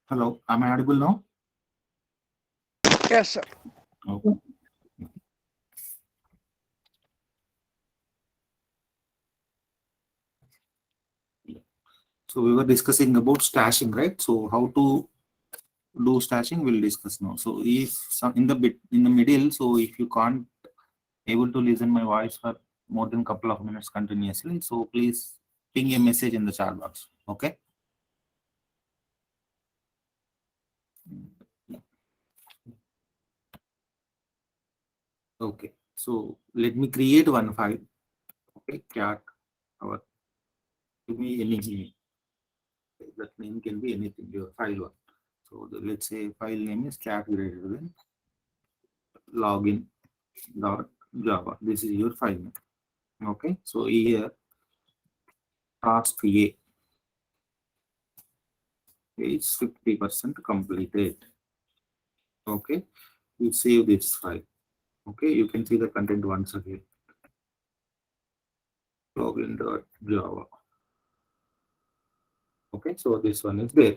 Hello, am I audible now? Yes, sir. Okay. So we were discussing about stashing, right? So how to do stashing, we'll discuss now. So if some in the middle, so if you can't able to listen my voice for more than couple of minutes continuously, so please ping a message in the chat box. Okay. Okay. So let me create one file. Okay. Cat our give me any name. That name can be anything. Your file one. So let's say file name is cat greater than login dot java. This is your file name. Okay. So here task A is 50% completed. Okay. You save this file. Okay. You can see the content once again. Login dot java. Okay. So this one is there.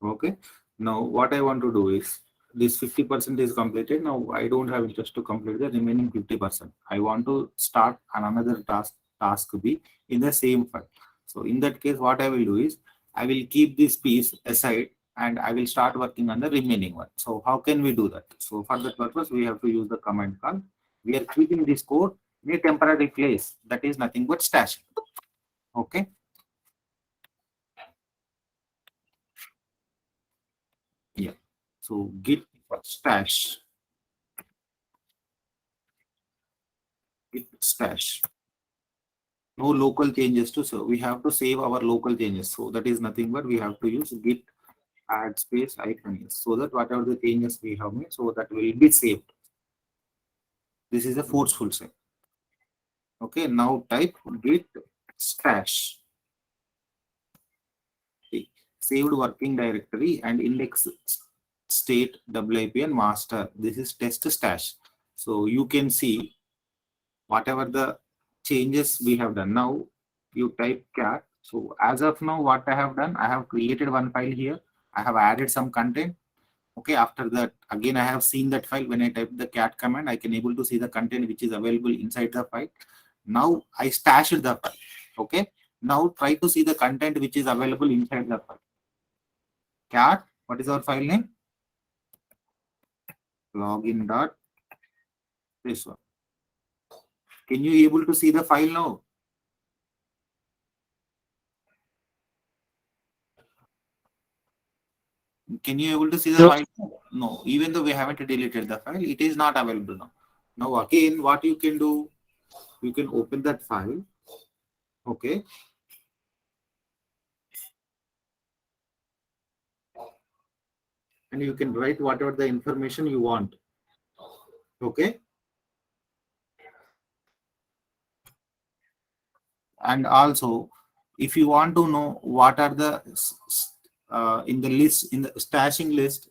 Okay. Now what I want to do is this 50% is completed. Now I don't have interest to complete the remaining 50%. I want to start another task B in the same file. So in that case, what I will do is I will keep this piece aside and I will start working on the remaining one. So how can we do that? So for that purpose, we have to use the command call. We are keeping this code in a temporary place. That is nothing but stash. Okay. Yeah. So git stash. Git stash. No local changes to serve. We have to save our local changes. So that is nothing but we have to use git add space icon so that whatever the changes we have made, so that will be saved. This is a forceful set. Okay, now type git stash. Okay. Saved working directory and index state WIP and master. This is test stash. So you can see whatever the changes we have done. Now you type cat. So as of now, what I have done, I have created one file here. I have added some content. Okay, after that, again, I have seen that file. When I type the cat command, I can able to see the content which is available inside the file. Now I stashed the file. Okay, now try to see the content which is available inside the file. Cat, what is our file name? Login dot this one. Can you able to see the file now? Can you able to see the No. file? No, even though we haven't deleted the file, it is not available now. Now again, what you can do, you can open that file. Okay. And you can write whatever the information you want. Okay. And also, if you want to know what are the in the list, in the stashing list,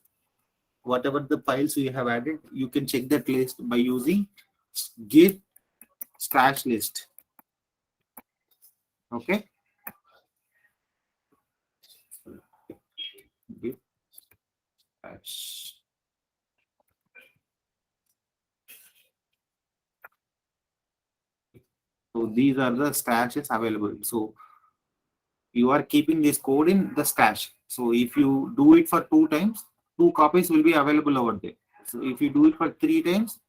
whatever the files we have added, you can check that list by using git stash list. Okay. Git stash. So these are the stashes available. So you are keeping this code in the stash. So if you do it for 2 times, 2 copies will be available over there. So if you do it for 3 times,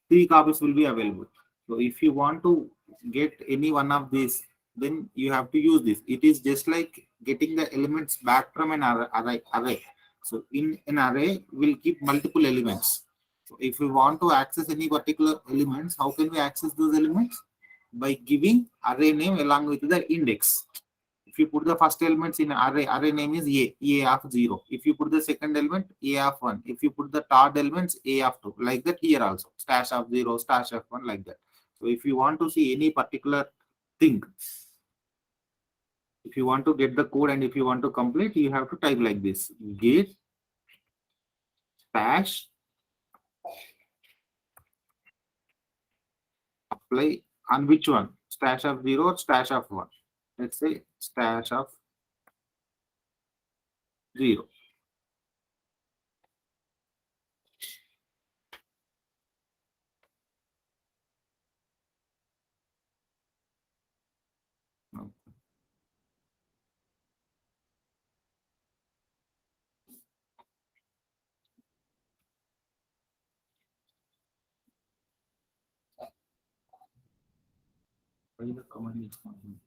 3 copies will be available. So if you want to get any one of these, then you have to use this. It is just like getting the elements back from an array. So in an array, we'll keep multiple elements. So if we want to access any particular elements, how can we access those elements? By giving array name along with the index. If you put the first elements in array name is A of 0. If you put the second element, A of 1. If you put the third elements, A of 2. Like that here also, stash of 0, stash of 1, like that. So if you want to see any particular thing, if you want to get the code and if you want to complete, you have to type like this: git stash apply on which one? Stash of 0 or stash of 1? Let's say stash of 0. Why the command is not moving?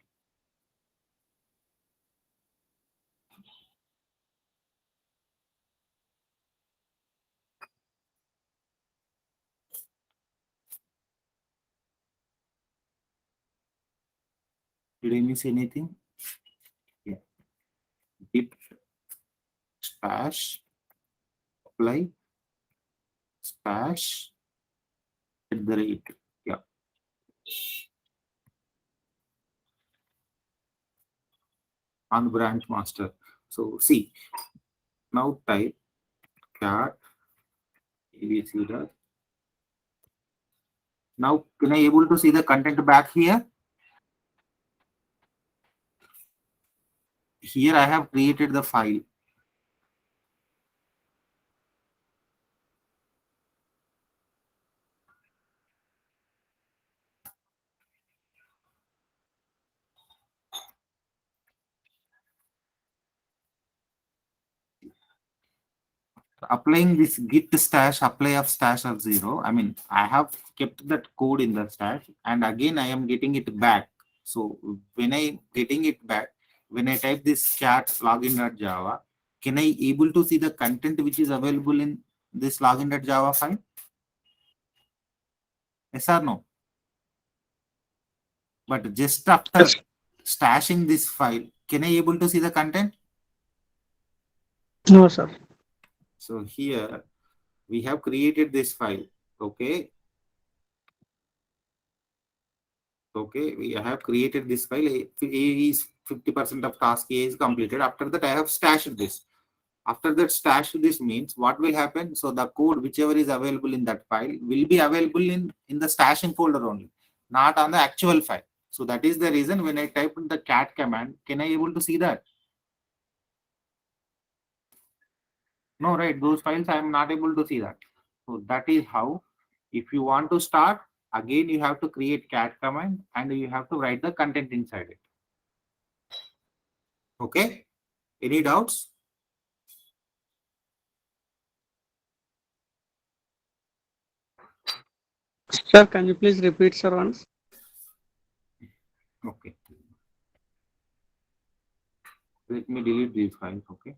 Did I miss anything? Yeah. Git stash apply stash at the rate. Yeah. On branch master. So see, now type cat abc. Now can I able to see the content back here? Here I have created the file. Applying this git stash apply of stash of 0. I mean, I have kept that code in the stash and again I am getting it back. So when I getting it back, when I type this cat login.java, can I able to see the content which is available in this login.java file? Yes or no? But just after Yes. stashing this file, can I able to see the content? No, sir. So here we have created this file. Okay, okay, we have created this file. A is 50% of task A is completed. After that, I have stashed this. After that, stash this means what will happen? So the code, whichever is available in that file, will be available in the stashing folder only, not on the actual file. So that is the reason when I type in the cat command, can I able to see that? No, right? Those files I am not able to see that. So that is how. If you want to start again, you have to create cat command and you have to write the content inside it. Okay. Any doubts? Sir, can you please repeat, sir, once? Okay. Let me delete these files. Okay.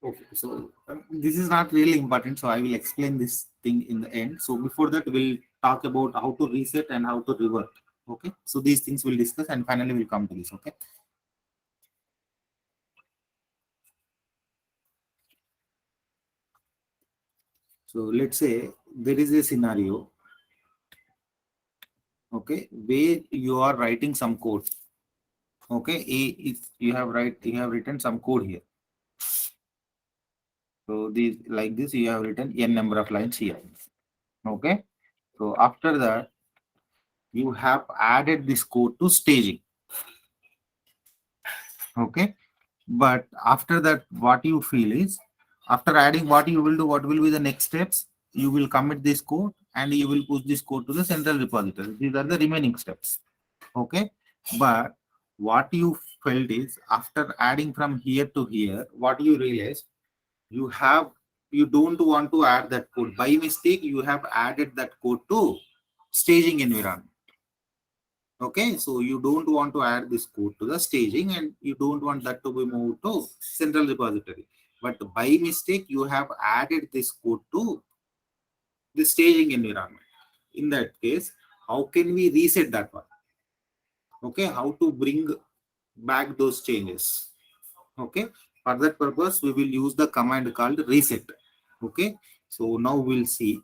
Okay. So this is not really important. So I will explain this thing in the end. So before that, we'll talk about how to reset and how to revert. Okay. So these things we'll discuss and finally we'll come to this. Okay. So let's say there is a scenario, okay, where you are writing some code. Okay, if you have written some code here. So these like this, you have written n number of lines here. Okay. So after that, you have added this code to staging. Okay. But after that, what you feel is after adding what you will do, what will be the next steps? You will commit this code and you will push this code to the central repository. These are the remaining steps. Okay. But what you felt is after adding from here to here, what you realize you have you don't want to add that code. By mistake, you have added that code to staging environment. Okay, so you don't want to add this code to the staging and you don't want that to be moved to central repository. but by mistake you have added this code to the staging environment. In that case, how can we reset that one? Okay, how to bring back those changes? Okay, for that purpose we will use the command called reset. Okay, so now we'll see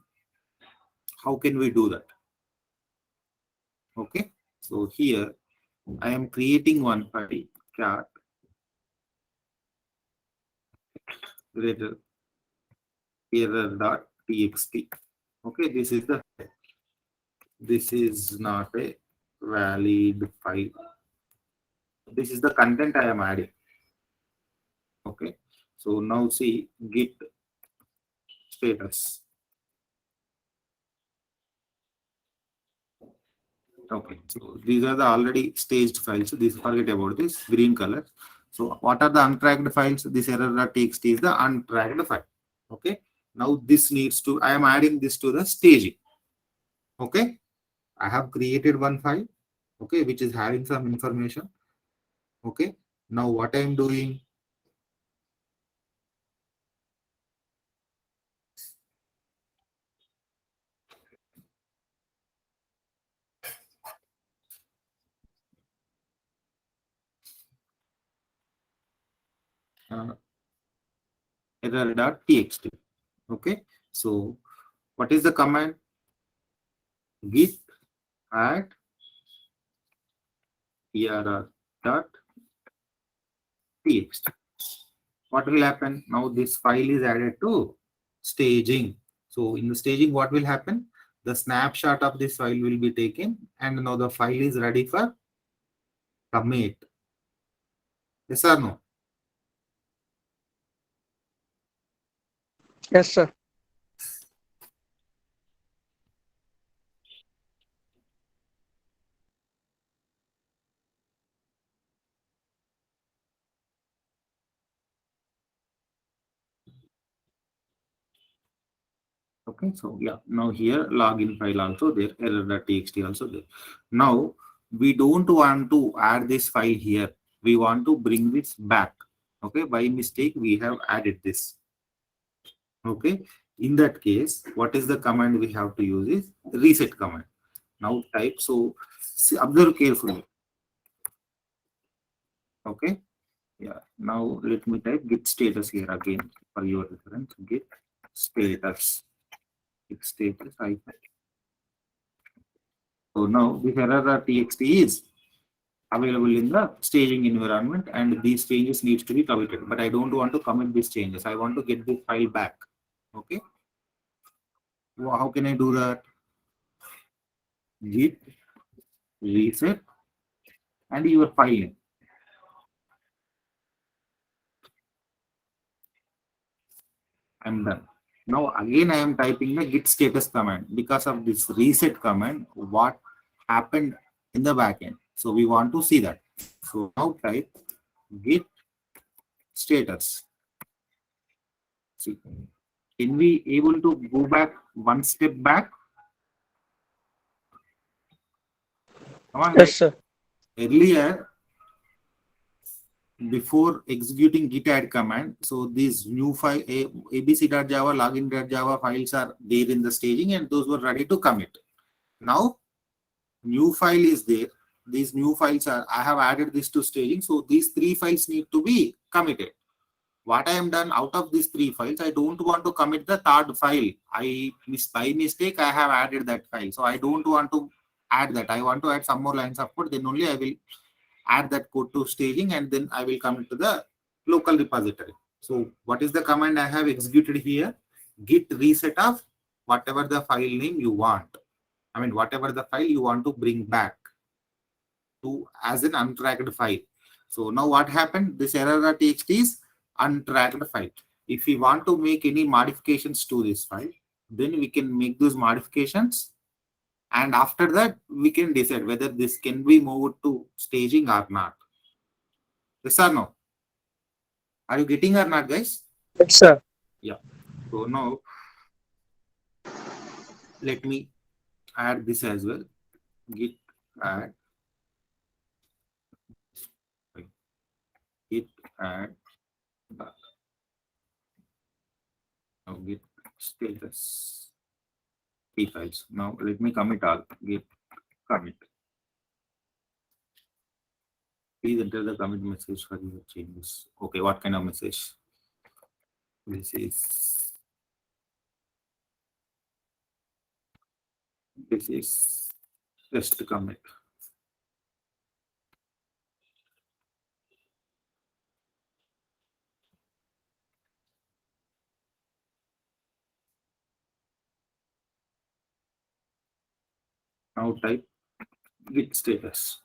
how can we do that. Okay, so here I am creating one file chart error error.txt. Okay, this is not a valid file. This is the content I am adding. Okay, so now see git status. Okay, so these are the already staged files. So this, forget about this green color. So what are the untracked files? This error.txt is the untracked file. Okay, now this needs to, I am adding this to the staging. Okay, I have created one file, okay, which is having some information. Okay, now what I am doing, uh, error.txt. Okay, so what is the command? Git add error.txt. What will happen? Now this file is added to staging. So in the staging, what will happen? The snapshot of this file will be taken, and now the file is ready for commit. Yes or no? Yes, sir. Okay, so yeah, now here login file also there, error.txt also there. Now we don't want to add this file here. We want to bring this back. Okay, by mistake we have added this. Okay, in that case, what is the command we have to use is reset command. Now type, so see, observe carefully. Okay, yeah. Now let me type git status here again for your reference. Git status. Git status. So now this error.txt is available in the staging environment, and these changes needs to be committed. But I don't want to commit these changes. I want to get this file back. Okay. Well, how can I do that? Git reset and your file name. I'm done. Now again I am typing the git status command. Because of this reset command, what happened in the backend? So we want to see that. So now type git status. See, can we able to go back one step back? Come on, Yes, guys. sir. Earlier, before executing git add command, so these new file abc.java, login.java files are there in the staging, and those were ready to commit. Now new file is there. These new files are, I have added this to staging, so these three files need to be committed. What I am done out of these three files, I don't want to commit the third file. By mistake I have added that file, so I don't want to add that. I want to add some more lines of code, then only I will add that code to staging, and then I will come to the local repository. So what is the command I have executed here? Git reset of whatever the file name you want. I mean, whatever the file you want to bring back to as an untracked file. So now what happened? This error.txt is untracked file. If we want to make any modifications to this file, then we can make those modifications, and after that we can decide whether this can be moved to staging or not. Yes or no? Are you getting or not, guys? Yes, sir. Yeah. So now let me add this as well. Git add, git add Now git status p files. Now let me commit all. Git commit. Please enter the commit message for your changes. Okay, what kind of message? This is just commit. Now type git status.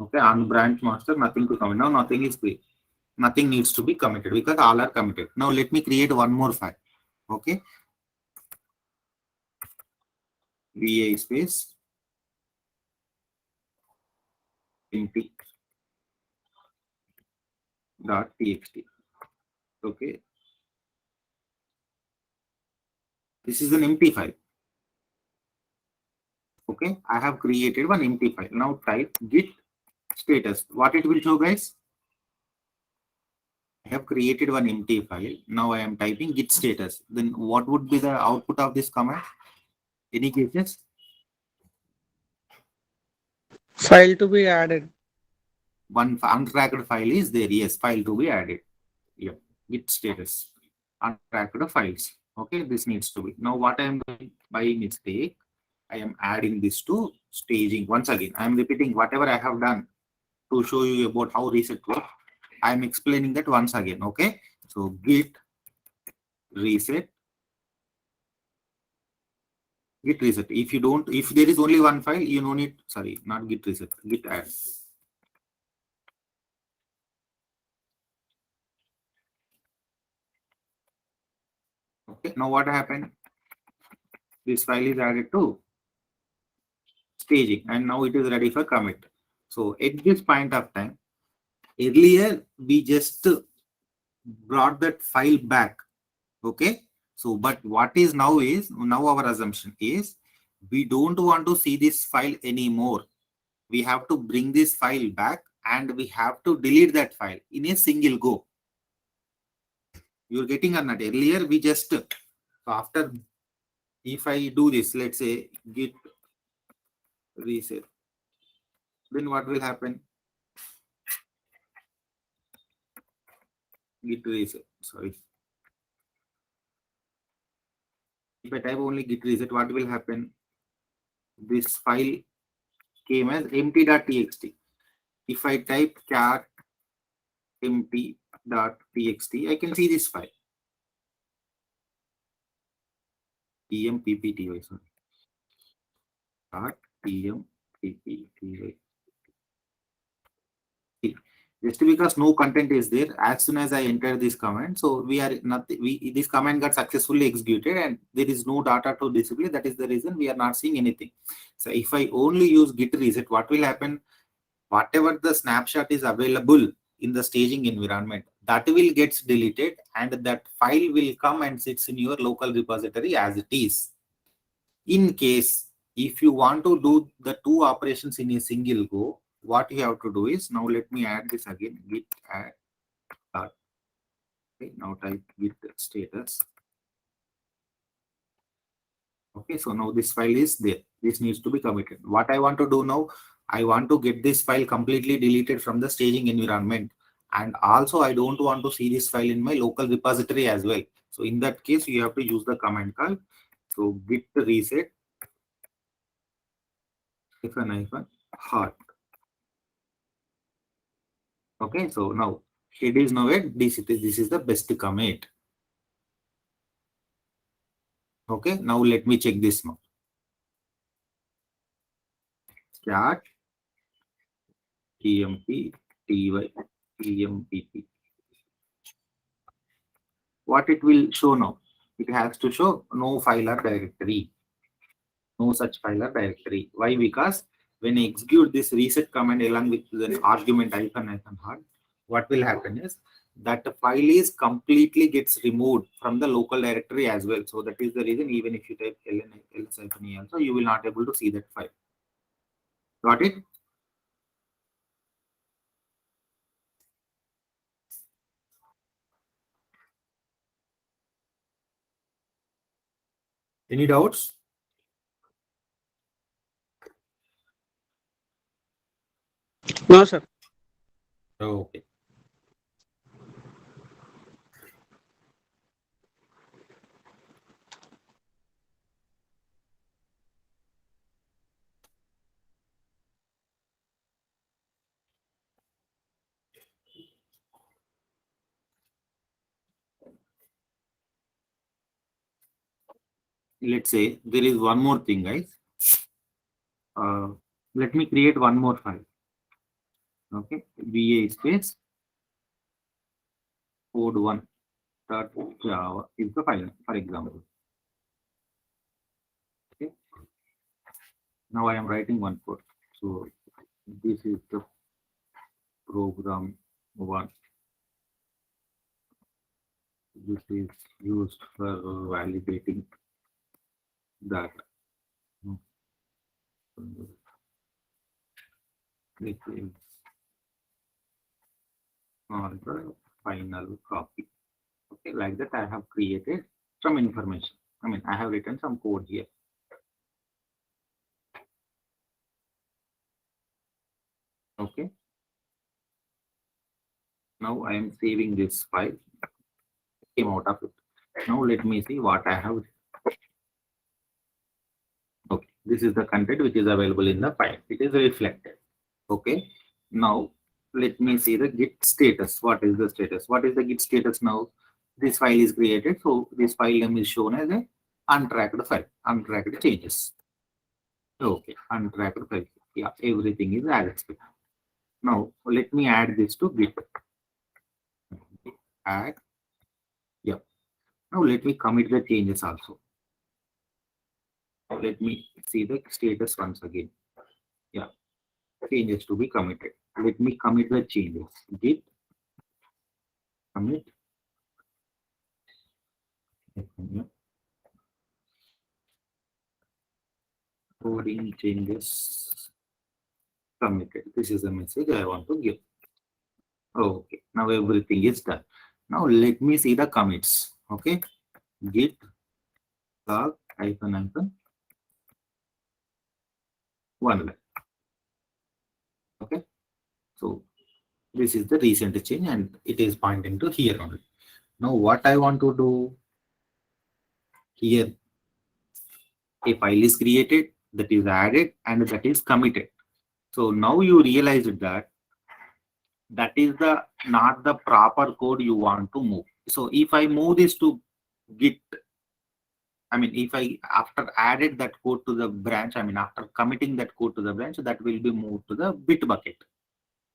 Okay, on branch master, nothing to commit. Now nothing is free. Nothing needs to be committed because all are committed. Now let me create one more file. Okay, va space empty dot txt. Okay, this is an empty file. Okay, I have created one empty file. Now type git status. What it will show, guys? I have created one empty file. Now I am typing git status. Then what would be the output of this command? Any guesses? File to be added. One untracked file is there. Yes, file to be added. Yep, git status. Untracked files. Okay, this needs to be. Now what I am doing by mistake, I am adding this to staging. Once again, I am repeating whatever I have done to show you about how reset works. I am explaining that once again. Okay, so git reset. Git reset. If you don't, if there is only one file, you no need. Sorry, not git reset. Git add. Okay. Now what happened? This file is added to staging, and now it is ready for commit. So at this point of time, earlier we just brought that file back. Okay. So, but what is now our assumption is we don't want to see this file anymore. We have to bring this file back and we have to delete that file in a single go. You're getting or not? Earlier we just, so after, if I do this, let's say git reset, then what will happen? Git reset, sorry. If I type only git reset, what will happen? This file came as empty.txt. If I type cat empty.txt, I can see this file. empppty, sorry. empppty. Just because no content is there, as soon as I enter this command, so we are not, this command got successfully executed and there is no data to display. That is the reason we are not seeing anything. So if I only use git reset, what will happen? Whatever the snapshot is available in the staging environment, that will get deleted and that file will come and sits in your local repository as it is. In case if you want to do the two operations in a single go, what you have to do is, now let me add this again, git add start. Okay, now type git status. Okay, so now this file is there. This needs to be committed. What I want to do now, I want to get this file completely deleted from the staging environment. And also I don't want to see this file in my local repository as well. So in that case, you have to use the command called, so git reset -hyphen hard. Okay, so now it is now at this is the best commit. Okay, now let me check this now. Cat tmp ty empp. What it will show now? It has to show no file or directory. No such file or directory. Why? Because when I execute this reset command along with the argument -hard, what will happen is that the file is completely gets removed from the local directory as well. So that is the reason even if you type ls-e also, you will not able to see that file. Got it? Any doubts? No, sir. Okay. Let's say there is one more thing, guys. Let me create one more file. Okay, VA space code1 dot java is the file, for example. Okay, now I am writing one code. So this is the program one. This is used for validating that. This is on the final copy. Okay, like that I have created some information. I mean, I have written some code here. Okay. Now I am saving this file. Came out of it. Now let me see what I have. Okay, this is the content which is available in the file. It is reflected. Okay. Now let me see the git status. What is the status? What is the git status now? This file is created. So this file name is shown as a untracked file, untracked changes. Okay, untracked file. Yeah, everything is added. Now let me add this to git. Add. Yeah. Now let me commit the changes also. Let me see the status once again. Yeah, changes to be committed. Let me commit the changes. Git commit. Coding changes committed. This is the message I want to give. Okay, now everything is done. Now let me see the commits. Okay, git log hyphen one line. Okay, so this is the recent change and it is pointing to here only. Now what I want to do here, a file is created, that is added, and that is committed. So now you realize that that is the not the proper code you want to move. So if I move this to git, I mean, if I after added that code to the branch, I mean, after committing that code to the branch, that will be moved to the bit bucket,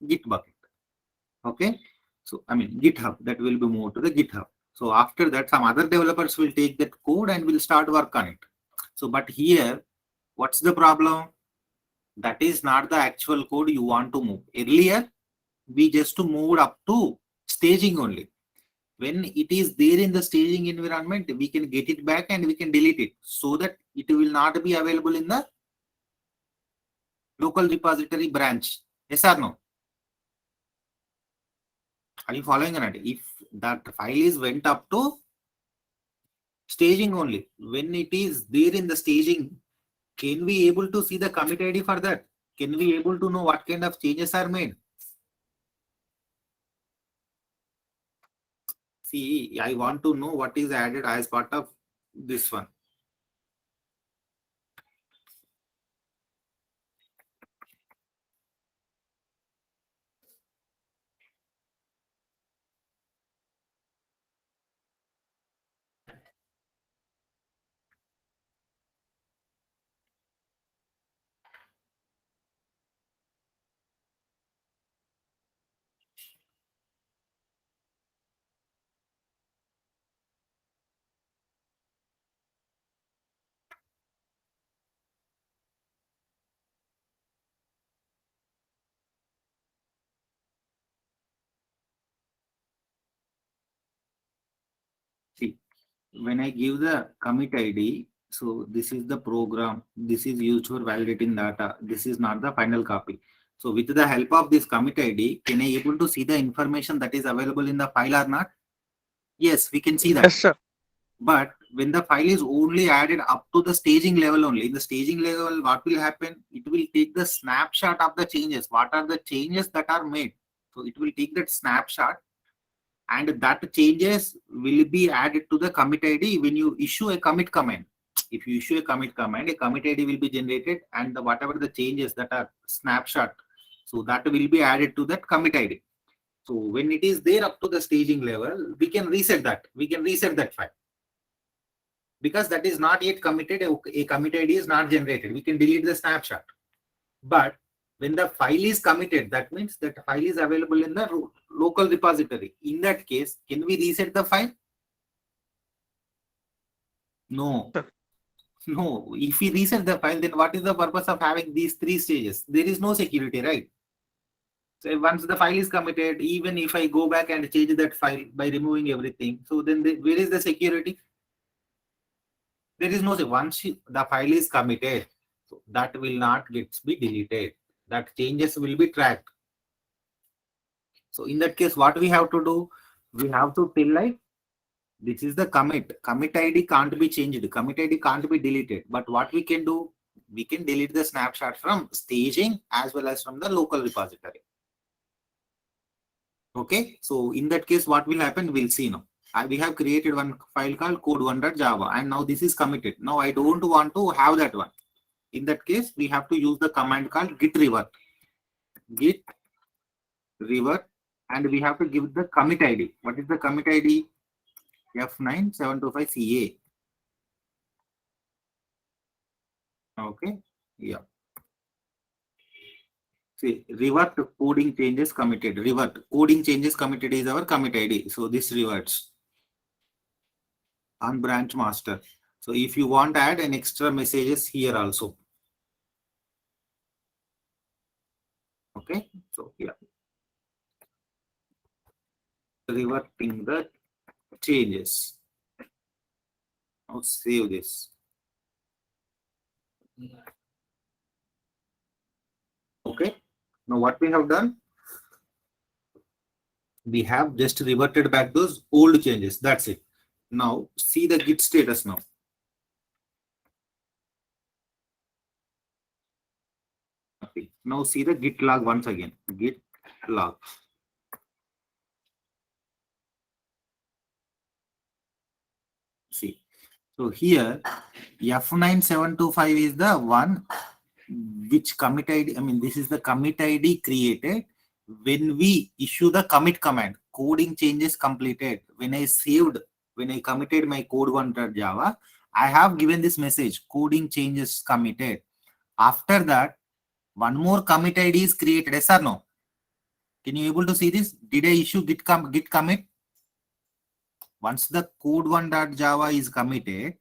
git bucket. Okay. So, I mean, GitHub, that will be moved to the GitHub. So after that, some other developers will take that code and will start work on it. So, but here, what's the problem? That is not the actual code you want to move. Earlier, we just to move up to staging only. When it is there in the staging environment, we can get it back and we can delete it so that it will not be available in the local repository branch. Yes or no? Are you following or not? If that file is went up to staging only, when it is there in the staging, can we able to see the commit ID for that? Can we able to know what kind of changes are made? See, I want to know what is added as part of this one. See, when I give the commit ID, so this is the program, this is used for validating data, this is not the final copy. So with the help of this commit ID, can I able to see the information that is available in the file or not? Yes, we can see that. Yes, sir. But when the file is only added up to the staging level only. In the staging level, what will happen? It will take the snapshot of the changes. What are the changes that are made? So it will take that snapshot, and that changes will be added to the commit ID when you issue a commit command. If you issue a commit command, a commit ID will be generated, and whatever the changes that are snapshot, so that will be added to that commit ID. So when it is there up to the staging level, we can reset that. We can reset that file because that is not yet committed. A commit ID is not generated. We can delete the snapshot. But when the file is committed, that means that file is available in the local repository. In that case, can we reset the file? No. Sir. No. If we reset the file, then what is the purpose of having these three stages? There is no security, right? So once the file is committed, even if I go back and change that file by removing everything, so then where is the security? There is no, once the file is committed, so that will not be deleted. That changes will be tracked. So in that case, what we have to do? We have to tell like, this is the commit. Commit ID can't be changed. Commit ID can't be deleted. But what we can do? We can delete the snapshot from staging as well as from the local repository. Okay. So in that case, what will happen? We'll see now. We have created one file called code1.java, and now this is committed. Now I don't want to have that one. In that case, we have to use the command called git revert. Git revert, and we have to give the commit ID. What is the commit ID? F9725CA. Okay. Yeah. See, revert coding changes committed. Revert coding changes committed is our commit ID. So this reverts on branch master. So if you want to add an extra messages here also. Okay. So yeah. Reverting the changes. Now save this. Okay. Now what we have done? We have just reverted back those old changes. That's it. Now see the git status now. Now see the git log once again. Git log. See. So here F9725 is the one which commit ID. I mean, this is the commit ID created when we issue the commit command. Coding changes completed. When I committed my code1.java, I have given this message, coding changes committed. After that, one more commit ID is created. Yes or no? Can you able to see this? Did I issue git commit? Once the code1.java is committed,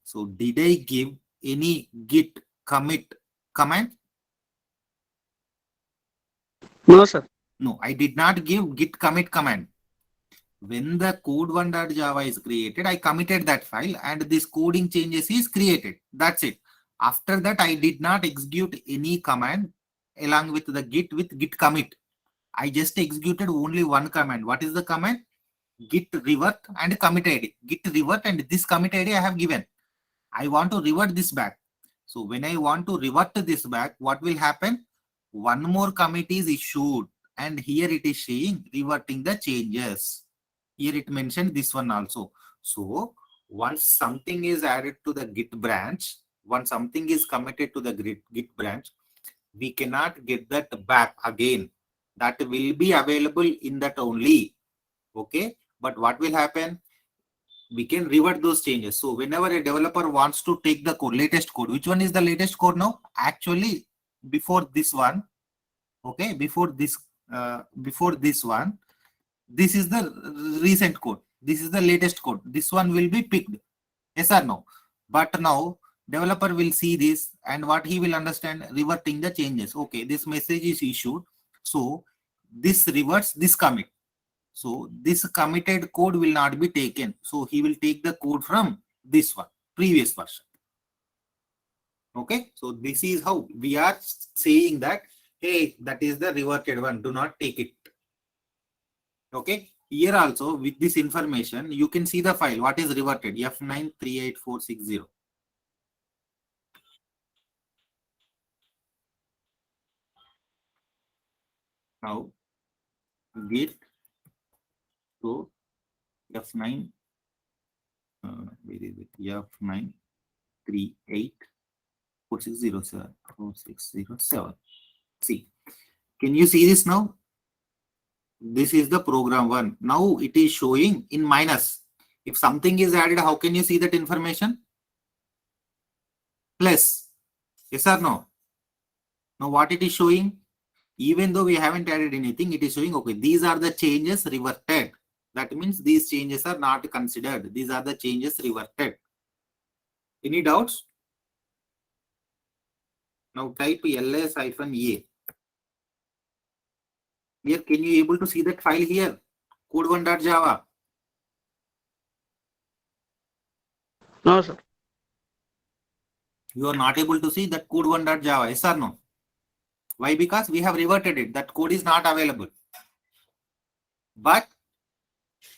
so did I give any git commit command? No, sir. No, I did not give git commit command. When the code1.java is created, I committed that file and this coding changes is created. That's it. After that, I did not execute any command along with the git commit. I just executed only one command. What is the command? Git revert and commit ID. Git revert and this commit ID I have given. I want to revert this back. So when I want to revert this back, what will happen? One more commit is issued, and here it is saying reverting the changes. Here it mentioned this one also. So once something is added to the git branch, once something is committed to the git branch, we cannot get that back again. That will be available in that only. Okay. But what will happen? We can revert those changes. So whenever a developer wants to take the code, latest code, which one is the latest code now? Actually, before this one, okay, before this one, this is the recent code. This is the latest code. This one will be picked. Yes or no? But now developer will see this, and what he will understand, reverting the changes. Okay, this message is issued. So this reverts this commit. So this committed code will not be taken. So he will take the code from this one, previous version. Okay. So this is how we are saying that, hey, that is the reverted one. Do not take it. Okay. Here also with this information, you can see the file, what is reverted, F938460. Now git to F9, where is it? F9384607. See, can you see this now? This is the program one. Now it is showing in minus. If something is added, how can you see that information? Plus. Yes or no? Now what it is showing? Even though we haven't added anything, it is showing, okay, these are the changes reverted. That means these changes are not considered. These are the changes reverted. Any doubts? Now type ls-a. Here, can you able to see that file here? Code1.java. No, sir. You are not able to see that code1.java. Yes or no? Why? Because we have reverted it. That code is not available. But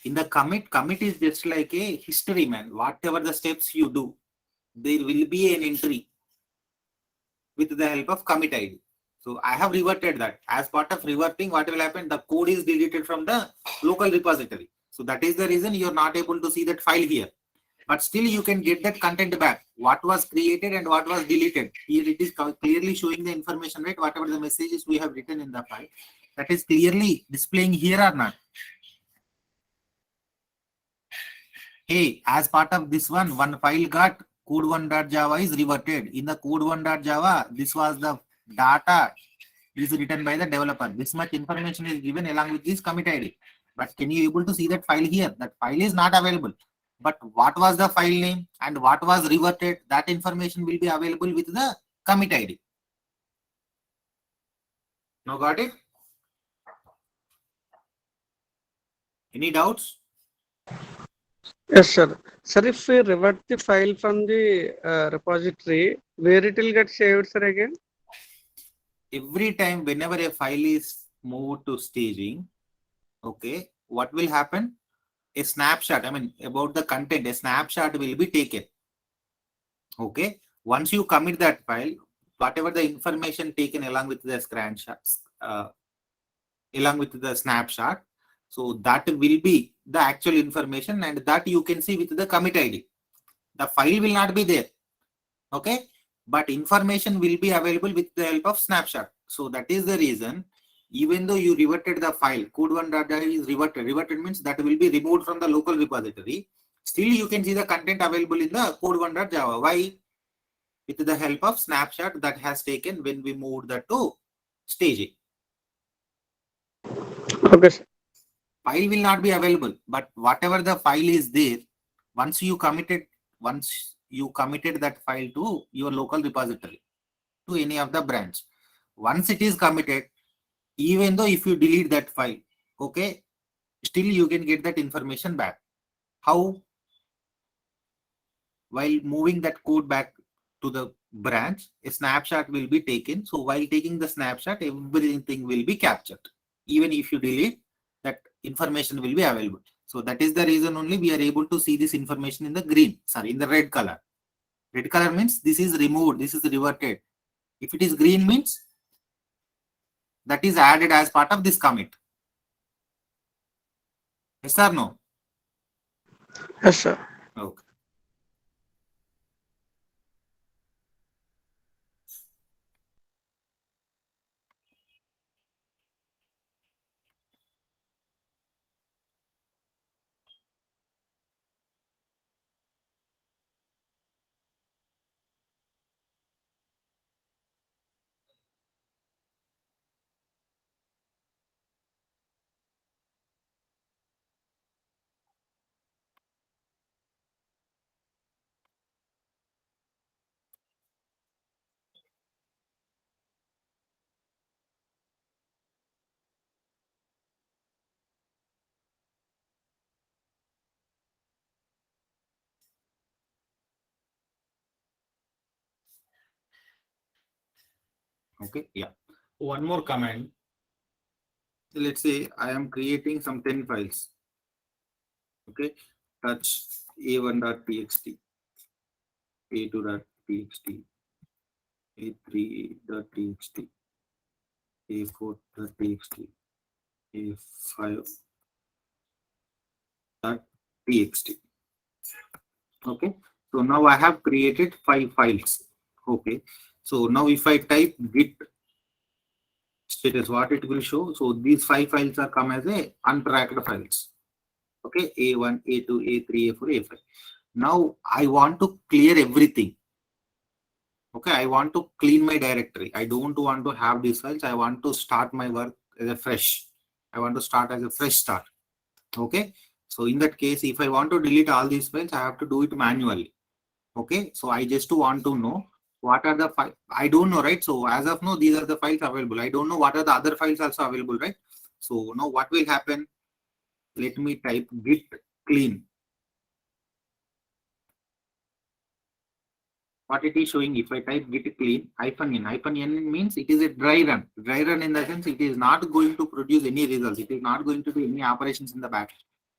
in the commit is just like a history, man. Whatever the steps you do, there will be an entry with the help of commit ID. So I have reverted that. As part of reverting, what will happen? The code is deleted from the local repository. So that is the reason you are not able to see that file here. But still you can get that content back. What was created and what was deleted. Here it is clearly showing the information, right? Whatever the messages we have written in the file, that is clearly displaying here or not. Hey, as part of this one file got code1.java is reverted. In the code1.java, this was the data is written by the developer. This much information is given along with this commit ID. But can you able to see that file here? That file is not available. But what was the file name and what was reverted? That information will be available with the commit ID. Now got it? Any doubts? Yes, sir. Sir, if we revert the file from the repository, where it will get saved, sir, again? Every time whenever a file is moved to staging, okay, what will happen? A snapshot, I mean about the content, a snapshot will be taken. Okay, once you commit that file, whatever the information taken along with the screenshots, along with the snapshot, so that will be the actual information and that you can see with the commit ID. The file will not be there. Okay, but information will be available with the help of snapshot. So that is the reason, even though you reverted the file, code1.java is reverted. Reverted means that will be removed from the local repository. Still you can see the content available in the code1.java. Why? With the help of snapshot that has taken when we moved that to staging. Okay, sir. File will not be available, but whatever the file is there, once you committed that file to your local repository, to any of the branch, once it is committed, even though if you delete that file, okay, still you can get that information back. How? While moving that code back to the branch, a snapshot will be taken. So while taking the snapshot, everything will be captured. Even if you delete, that information will be available. So that is the reason only we are able to see this information in the in the red color. Red color means this is removed, this is reverted. If it is green means that is added as part of this commit. Yes or no? Yes, sir. Okay. Okay. Yeah. One more command. Let's say I am creating some 10 files. Okay, touch a1.txt, a2.txt, a3.txt, a4.txt, a5.txt. Okay, so now I have created 5 files. Okay, so now if I type git status, what it will show? So these 5 files are come as a untracked files. Okay, A1, A2, A3, A4, A5. Now I want to clear everything. Okay, I want to clean my directory. I don't want to have these files. I want to start my work as a fresh. I want to start as a fresh start. Okay, so in that case, if I want to delete all these files, I have to do it manually. Okay, so I just want to know what are the files. I don't know, right? So as of now, these are the files available. I don't know what are the other files also available, right? So now what will happen? Let me type git clean. What it is showing, if I type git clean -n means it is a dry run. Dry run in the sense it is not going to produce any results. It is not going to do any operations in the back,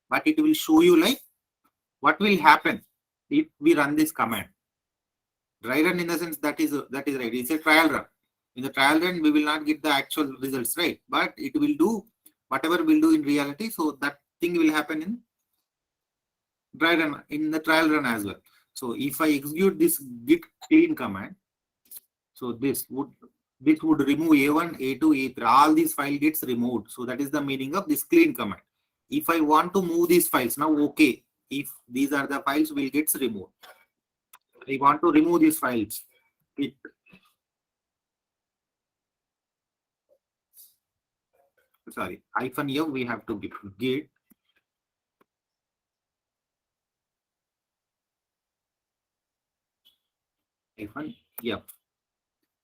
but it will show you like what will happen if we run this command. Dry run in the sense that is right. It's a trial run. In the trial run, we will not get the actual results, right? But it will do whatever we'll do in reality. So that thing will happen in dry run, in the trial run as well. So if I execute this git clean command, so this would remove A1, A2, A3. All these file gets removed. So that is the meaning of this clean command. If I want to move these files now, okay. If these are the files, will gets removed. I want to remove these files. It, sorry, -f we have to give git -f.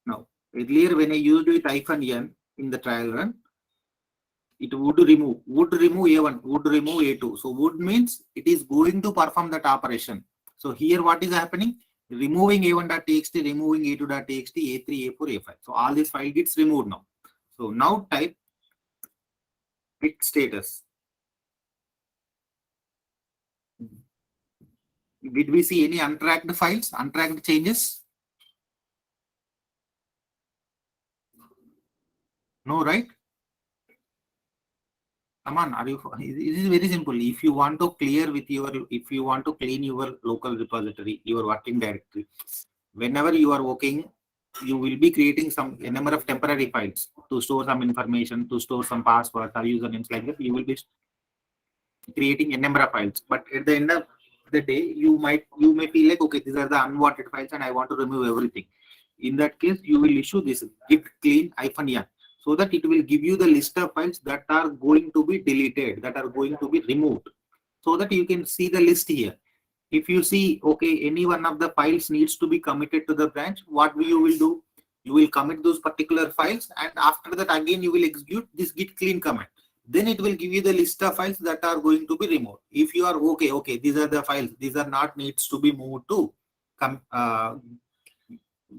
Now earlier when I used with -n in the trial run, it would remove A1, would remove A2. So would means it is going to perform that operation. So here what is happening? Removing A1.txt, removing A2.txt, A3, A4, A5. So all this file gets removed now. So now type git status. Did we see any untracked files, untracked changes? No, right? Come on, are you? It is very simple. If you want to clear with your, if you want to clean your local repository, your working directory, whenever you are working, you will be creating a number of temporary files to store some information, to store some passwords or usernames like that. You will be creating a number of files. But at the end of the day, you may feel like, okay, these are the unwanted files and I want to remove everything. In that case, you will issue this git clean -n, so that it will give you the list of files that are going to be deleted, that are going to be removed, so that you can see the list here. If you see, okay, any one of the files needs to be committed to the branch, what you will do? You will commit those particular files, and after that again you will execute this git clean command. Then it will give you the list of files that are going to be removed. If you are okay, these are the files, these are not needs to be moved to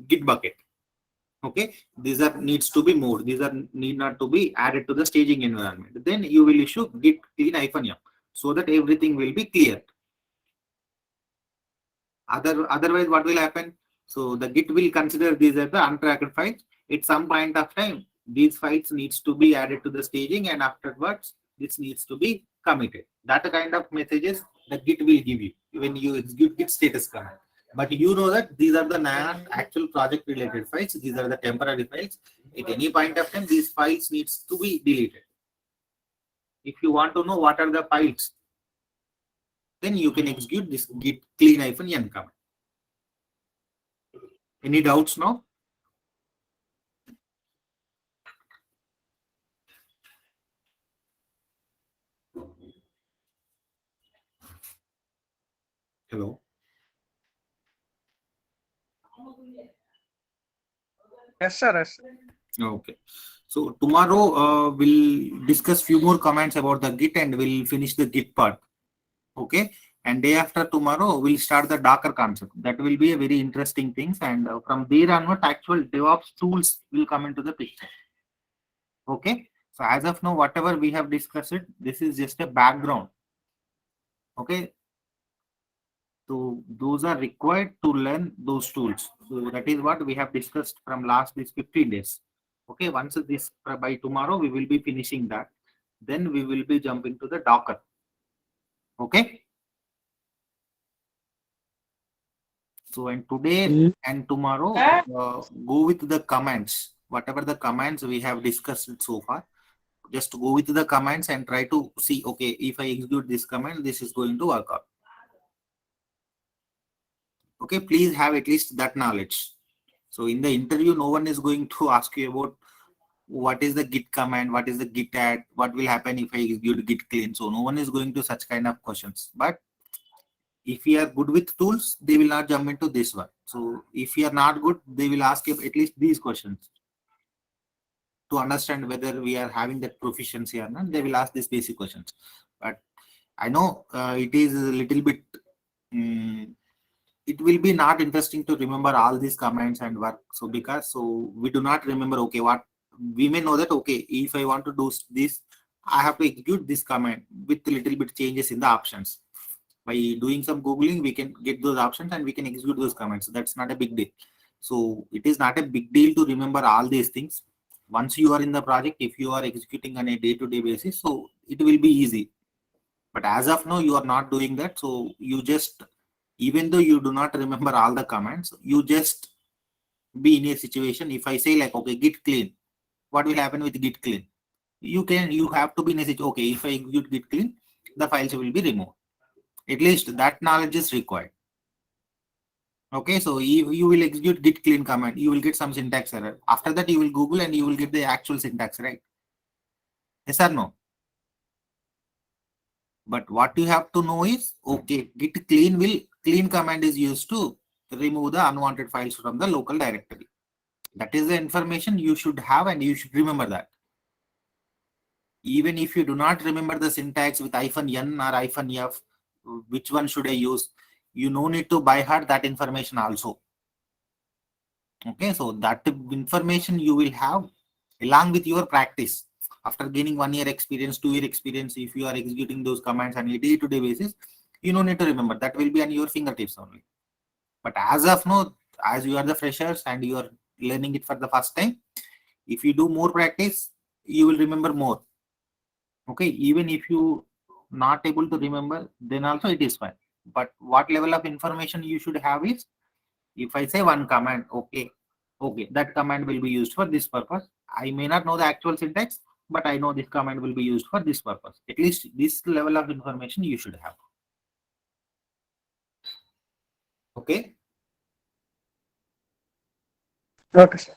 git bucket. Okay, these are needs to be moved, these are need not to be added to the staging environment. Then you will issue git clean -m, so that everything will be clear. Otherwise, what will happen? So the git will consider these as the untracked files. At some point of time, these files needs to be added to the staging, and afterwards, this needs to be committed. That kind of messages the git will give you when you execute git status command. But you know that these are the not actual project related files. These are the temporary files. At any point of time, these files needs to be deleted. If you want to know what are the files, then you can execute this git clean -n command. Any doubts now? Hello. Yes, sir. Yes, sir. Okay. So tomorrow we'll discuss few more comments about the Git and we'll finish the Git part. Okay. And day after tomorrow we'll start the Docker concept. That will be a very interesting thing. And from there onward, actual DevOps tools will come into the picture. Okay. So as of now, whatever we have discussed, this is just a background. Okay, so those are required to learn those tools. So that is what we have discussed from last these 15 days. Okay, once this by tomorrow we will be finishing that. Then we will be jumping to the Docker. Okay. So and today and tomorrow, go with the commands. Whatever the commands we have discussed so far, just go with the commands and try to see. Okay, if I execute this command, this is going to work out. Okay, please have at least that knowledge. So in the interview, no one is going to ask you about what is the git command, what is the git add, what will happen if I execute git clean. So no one is going to such kind of questions. But if you are good with tools, they will not jump into this one. So if you are not good, they will ask you at least these questions to understand whether we are having that proficiency or not. They will ask these basic questions. But I know it is a little bit. It will be not interesting to remember all these commands and work. So because we do not remember. Okay, what we may know that. Okay, if I want to do this, I have to execute this command with a little bit changes in the options. By doing some googling, we can get those options and we can execute those commands. So that's not a big deal. So it is not a big deal to remember all these things. Once you are in the project, if you are executing on a day-to-day basis, so it will be easy. But as of now, you are not doing that. So you just, even though you do not remember all the commands, you just be in a situation. If I say like, okay, git clean, what will happen with git clean? You have to be in a situation. Okay, if I execute git clean, the files will be removed. At least that knowledge is required. Okay, so you will execute git clean command, you will get some syntax error. After that, you will Google and you will get the actual syntax, right? Yes or no? But what you have to know is, okay, git clean command is used to remove the unwanted files from the local directory. That is the information you should have and you should remember that. Even if you do not remember the syntax with -n or -f, which one should I use? You no need to by heart that information also. Okay, so that information you will have along with your practice. After gaining 1 year experience, 2 year experience, if you are executing those commands on a day-to-day basis, you don't need to remember. That will be on your fingertips only. But as of now, as you are the freshers and you are learning it for the first time, if you do more practice, you will remember more. Okay, even if you not able to remember, then also it is fine. But what level of information you should have is, if I say one command, okay, that command will be used for this purpose. I may not know the actual syntax, but I know this command will be used for this purpose. At least this level of information you should have. Okay. Okay, sir.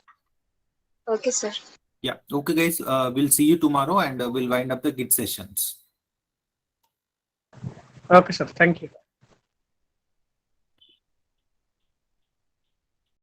Okay, sir. Yeah. Okay, guys. We'll see you tomorrow and we'll wind up the Git sessions. Okay, sir. Thank you.